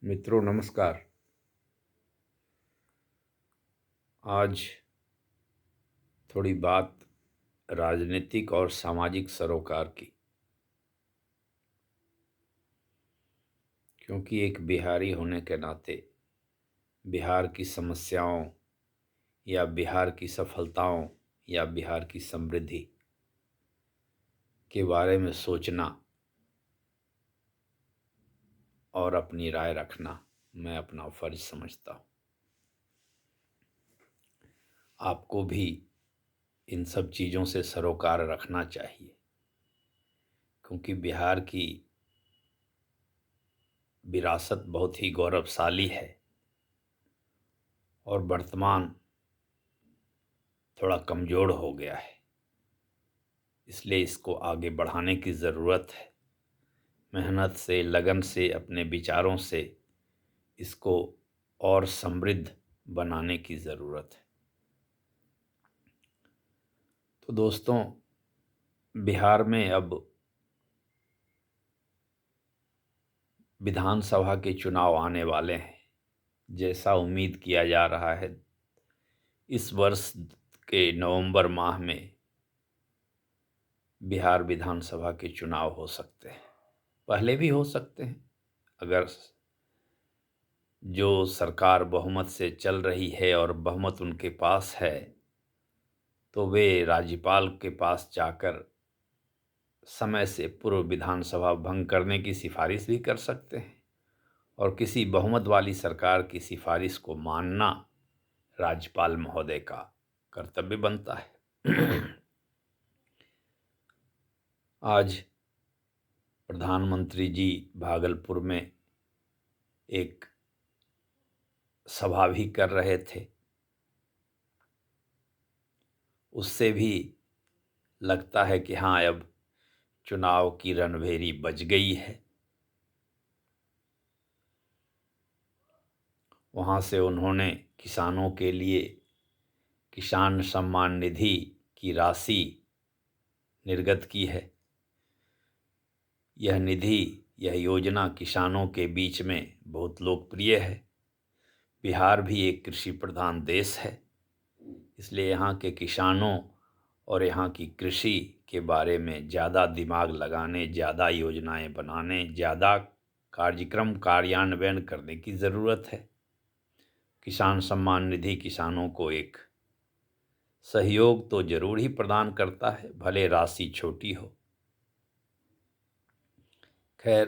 मित्रों नमस्कार। आज थोड़ी बात राजनीतिक और सामाजिक सरोकार की, क्योंकि एक बिहारी होने के नाते बिहार की समस्याओं या बिहार की सफलताओं या बिहार की समृद्धि के बारे में सोचना और अपनी राय रखना मैं अपना फर्ज समझता हूँ। आपको भी इन सब चीज़ों से सरोकार रखना चाहिए, क्योंकि बिहार की विरासत बहुत ही गौरवशाली है और वर्तमान थोड़ा कमज़ोर हो गया है। इसलिए इसको आगे बढ़ाने की ज़रूरत है। मेहनत से, लगन से, अपने विचारों से इसको और समृद्ध बनाने की ज़रूरत है। तो दोस्तों, बिहार में अब विधानसभा के चुनाव आने वाले हैं। जैसा उम्मीद किया जा रहा है, इस वर्ष के नवंबर माह में बिहार विधानसभा के चुनाव हो सकते हैं। पहले भी हो सकते हैं। अगर जो सरकार बहुमत से चल रही है और बहुमत उनके पास है, तो वे राज्यपाल के पास जाकर समय से पूर्व विधानसभा भंग करने की सिफारिश भी कर सकते हैं। और किसी बहुमत वाली सरकार की सिफारिश को मानना राज्यपाल महोदय का कर्तव्य बनता है। आज प्रधानमंत्री जी भागलपुर में एक सभा भी कर रहे थे। उससे भी लगता है कि हाँ, अब चुनाव की रणभेरी बज गई है। वहाँ से उन्होंने किसानों के लिए किसान सम्मान निधि की राशि निर्गत की है। यह निधि, यह योजना किसानों के बीच में बहुत लोकप्रिय है। बिहार भी एक कृषि प्रधान देश है, इसलिए यहाँ के किसानों और यहाँ की कृषि के बारे में ज़्यादा दिमाग लगाने, ज़्यादा योजनाएं बनाने, ज़्यादा कार्यक्रम कार्यान्वयन करने की ज़रूरत है। किसान सम्मान निधि किसानों को एक सहयोग तो जरूर ही प्रदान करता है, भले राशि छोटी हो। खैर,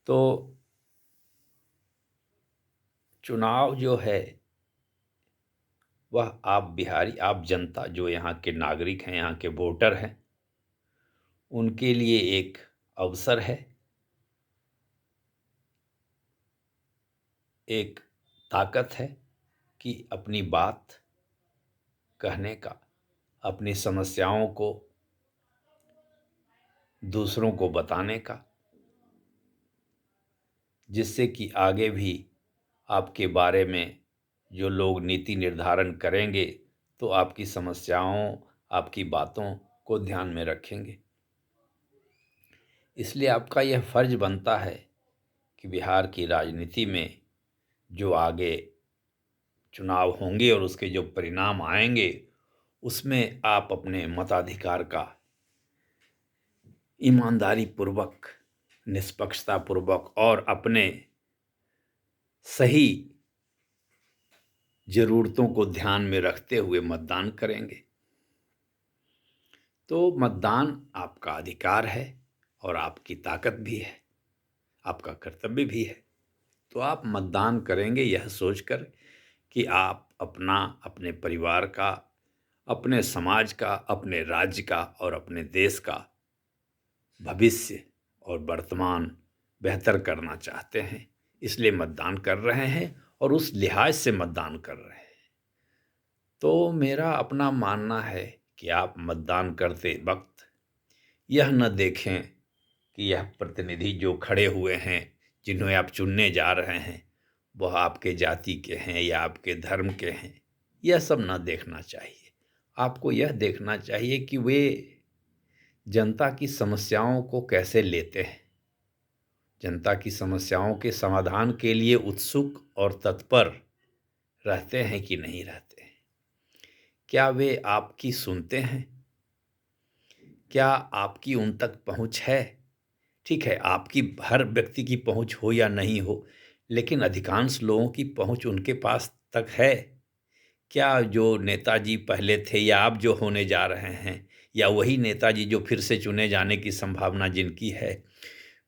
तो चुनाव जो है वह आप बिहारी, आप जनता, जो यहाँ के नागरिक हैं, यहाँ के वोटर हैं, उनके लिए एक अवसर है, एक ताकत है कि अपनी बात कहने का, अपनी समस्याओं को दूसरों को बताने का, जिससे कि आगे भी आपके बारे में जो लोग नीति निर्धारण करेंगे तो आपकी समस्याओं, आपकी बातों को ध्यान में रखेंगे। इसलिए आपका यह फर्ज बनता है कि बिहार की राजनीति में जो आगे चुनाव होंगे और उसके जो परिणाम आएंगे, उसमें आप अपने मताधिकार का ईमानदारी पूर्वक, निष्पक्षता पूर्वक और अपने सही जरूरतों को ध्यान में रखते हुए मतदान करेंगे। तो मतदान आपका अधिकार है और आपकी ताकत भी है, आपका कर्तव्य भी है। तो आप मतदान करेंगे यह सोचकर कि आप अपना, अपने परिवार का, अपने समाज का, अपने राज्य का और अपने देश का भविष्य और वर्तमान बेहतर करना चाहते हैं, इसलिए मतदान कर रहे हैं और उस लिहाज से मतदान कर रहे हैं। तो मेरा अपना मानना है कि आप मतदान करते वक्त यह न देखें कि यह प्रतिनिधि जो खड़े हुए हैं, जिन्हें आप चुनने जा रहे हैं, वह आपके जाति के हैं या आपके धर्म के हैं। यह सब न देखना चाहिए। आपको यह देखना चाहिए कि वे जनता की समस्याओं को कैसे लेते हैं, जनता की समस्याओं के समाधान के लिए उत्सुक और तत्पर रहते हैं कि नहीं रहते हैं? क्या वे आपकी सुनते हैं? क्या आपकी उन तक पहुँच है? ठीक है, आपकी हर व्यक्ति की पहुँच हो या नहीं हो, लेकिन अधिकांश लोगों की पहुँच उनके पास तक है। क्या जो नेताजी पहले थे या आप जो होने जा रहे हैं, या वही नेताजी जो फिर से चुने जाने की संभावना जिनकी है,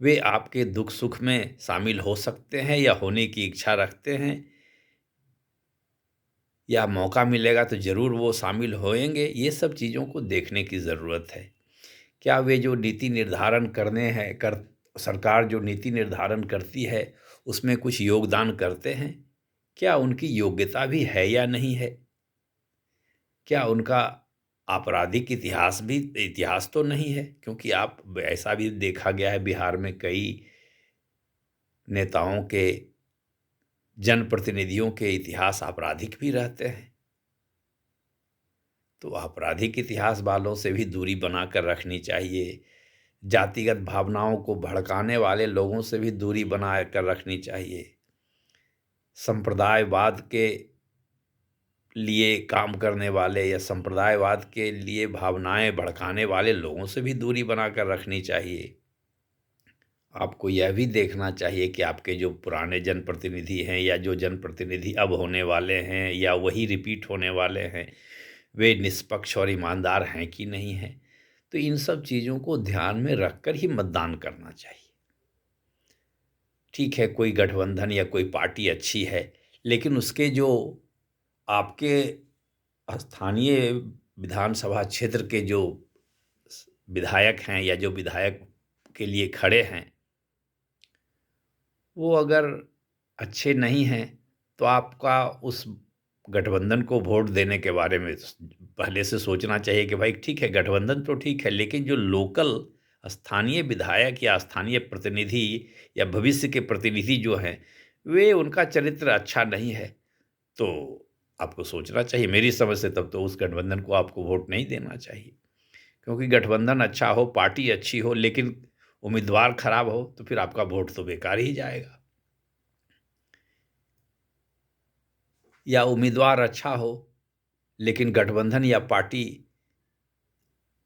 वे आपके दुख सुख में शामिल हो सकते हैं या होने की इच्छा रखते हैं, या मौका मिलेगा तो ज़रूर वो शामिल होएंगे? ये सब चीज़ों को देखने की ज़रूरत है। क्या वे जो नीति निर्धारण करने हैं कर सरकार जो नीति निर्धारण करती है, उसमें कुछ योगदान करते हैं? क्या उनकी योग्यता भी है या नहीं है? क्या उनका आपराधिक इतिहास तो नहीं है? क्योंकि आप ऐसा भी देखा गया है, बिहार में कई नेताओं के, जनप्रतिनिधियों के इतिहास आपराधिक भी रहते हैं। तो आपराधिक इतिहास वालों से भी दूरी बनाकर रखनी चाहिए। जातिगत भावनाओं को भड़काने वाले लोगों से भी दूरी बना कर रखनी चाहिए। संप्रदायवाद के लिए काम करने वाले या संप्रदायवाद के लिए भावनाएं भड़काने वाले लोगों से भी दूरी बनाकर रखनी चाहिए। आपको यह भी देखना चाहिए कि आपके जो पुराने जनप्रतिनिधि हैं या जो जनप्रतिनिधि अब होने वाले हैं या वही रिपीट होने वाले हैं, वे निष्पक्ष और ईमानदार हैं कि नहीं हैं। तो इन सब चीज़ों को ध्यान में रखकर ही मतदान करना चाहिए। ठीक है, कोई गठबंधन या कोई पार्टी अच्छी है, लेकिन उसके जो आपके स्थानीय विधानसभा क्षेत्र के जो विधायक हैं या जो विधायक के लिए खड़े हैं, वो अगर अच्छे नहीं हैं, तो आपका उस गठबंधन को वोट देने के बारे में पहले से सोचना चाहिए कि भाई ठीक है, गठबंधन तो ठीक है, लेकिन जो लोकल स्थानीय विधायक या स्थानीय प्रतिनिधि या भविष्य के प्रतिनिधि जो हैं, वे उनका चरित्र अच्छा नहीं है। तो आपको सोचना चाहिए, मेरी समझ से तब तो उस गठबंधन को आपको वोट नहीं देना चाहिए। क्योंकि गठबंधन अच्छा हो, पार्टी अच्छी हो, लेकिन उम्मीदवार खराब हो, तो फिर आपका वोट तो बेकार ही जाएगा। या उम्मीदवार अच्छा हो, लेकिन गठबंधन या पार्टी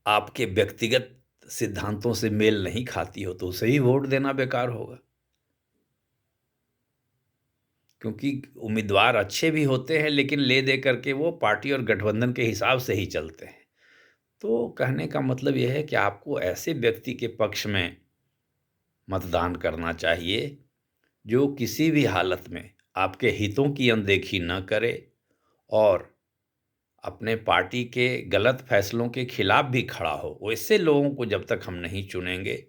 आपके व्यक्तिगत सिद्धांतों से मेल नहीं खाती हो, तो उसे ही वोट देना बेकार होगा। क्योंकि उम्मीदवार अच्छे भी होते हैं, लेकिन ले दे करके वो पार्टी और गठबंधन के हिसाब से ही चलते हैं। तो कहने का मतलब यह है कि आपको ऐसे व्यक्ति के पक्ष में मतदान करना चाहिए जो किसी भी हालत में आपके हितों की अनदेखी न करे, और अपने पार्टी के गलत फैसलों के खिलाफ भी खड़ा हो। वैसे लोगों को जब तक हम नहीं चुनेंगे,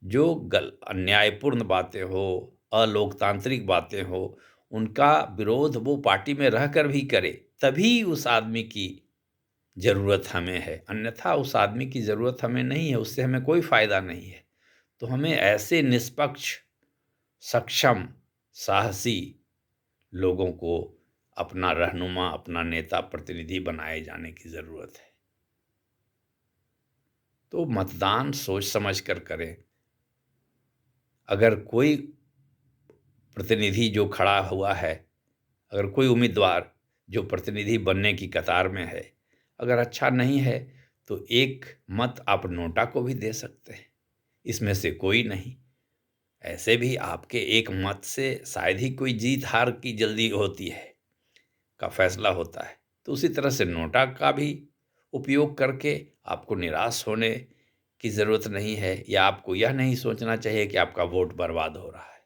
जो गल अन्यायपूर्ण बातें हो, अलोकतांत्रिक बातें हो, उनका विरोध वो पार्टी में रहकर भी करे, तभी उस आदमी की ज़रूरत हमें है। अन्यथा उस आदमी की ज़रूरत हमें नहीं है, उससे हमें कोई फ़ायदा नहीं है। तो हमें ऐसे निष्पक्ष, सक्षम, साहसी लोगों को अपना रहनुमा, अपना नेता, प्रतिनिधि बनाए जाने की ज़रूरत है। तो मतदान सोच समझ कर करें। अगर कोई प्रतिनिधि जो खड़ा हुआ है, अगर कोई उम्मीदवार जो प्रतिनिधि बनने की कतार में है, अगर अच्छा नहीं है, तो एक मत आप नोटा को भी दे सकते हैं। इसमें से कोई नहीं। ऐसे भी आपके एक मत से शायद ही कोई जीत हार की जल्दी होती है, का फैसला होता है। तो उसी तरह से नोटा का भी उपयोग करके आपको निराश होने की ज़रूरत नहीं है, या आपको यह नहीं सोचना चाहिए कि आपका वोट बर्बाद हो रहा है।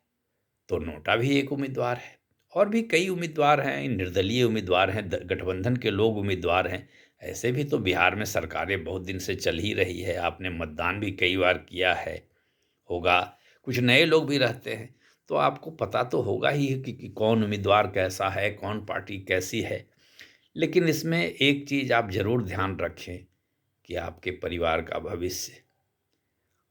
तो नोटा भी एक उम्मीदवार है, और भी कई उम्मीदवार हैं, निर्दलीय उम्मीदवार हैं, गठबंधन के लोग उम्मीदवार हैं। ऐसे भी तो बिहार में सरकारें बहुत दिन से चल ही रही है, आपने मतदान भी कई बार किया है, होगा। कुछ नए लोग भी रहते हैं, तो आपको पता तो होगा ही कि कौन उम्मीदवार कैसा है, कौन पार्टी कैसी है। लेकिन इसमें एक चीज़ आप ज़रूर ध्यान रखें कि आपके परिवार का भविष्य,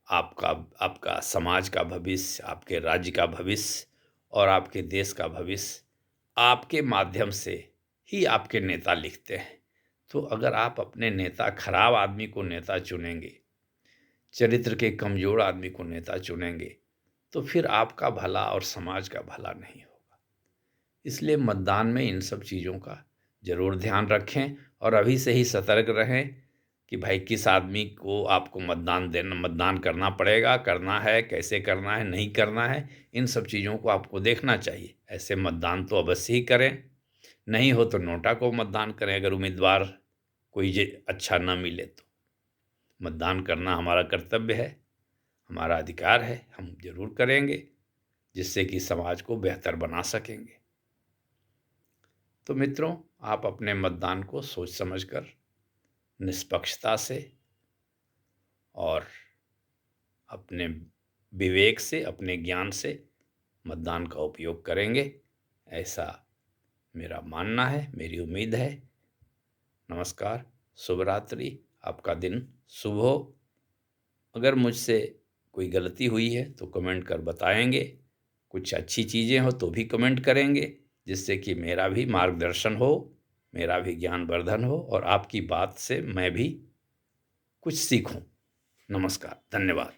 आपका आपका समाज का भविष्य, आपके राज्य का भविष्य और आपके देश का भविष्य आपके माध्यम से ही आपके नेता लिखते हैं। तो अगर आप अपने नेता, खराब आदमी को नेता चुनेंगे, चरित्र के कमज़ोर आदमी को नेता चुनेंगे, तो फिर आपका भला और समाज का भला नहीं होगा। इसलिए मतदान में इन सब चीज़ों का ज़रूर ध्यान रखें और अभी से ही सतर्क रहें कि भाई किस आदमी को आपको मतदान करना पड़ेगा, करना है, कैसे करना है, नहीं करना है, इन सब चीज़ों को आपको देखना चाहिए। ऐसे मतदान तो अवश्य ही करें, नहीं हो तो नोटा को मतदान करें अगर उम्मीदवार कोई अच्छा ना मिले तो। मतदान करना हमारा कर्तव्य है, हमारा अधिकार है, हम जरूर करेंगे, जिससे कि समाज को बेहतर बना सकेंगे। तो मित्रों, आप अपने मतदान को सोच समझकर, निष्पक्षता से और अपने विवेक से, अपने ज्ञान से मतदान का उपयोग करेंगे, ऐसा मेरा मानना है, मेरी उम्मीद है। नमस्कार, शुभ रात्रि, आपका दिन शुभ हो। अगर मुझसे कोई गलती हुई है तो कमेंट कर बताएंगे, कुछ अच्छी चीज़ें हो तो भी कमेंट करेंगे, जिससे कि मेरा भी मार्गदर्शन हो, मेरा भी ज्ञानवर्धन हो और आपकी बात से मैं भी कुछ सीखूं। नमस्कार, धन्यवाद।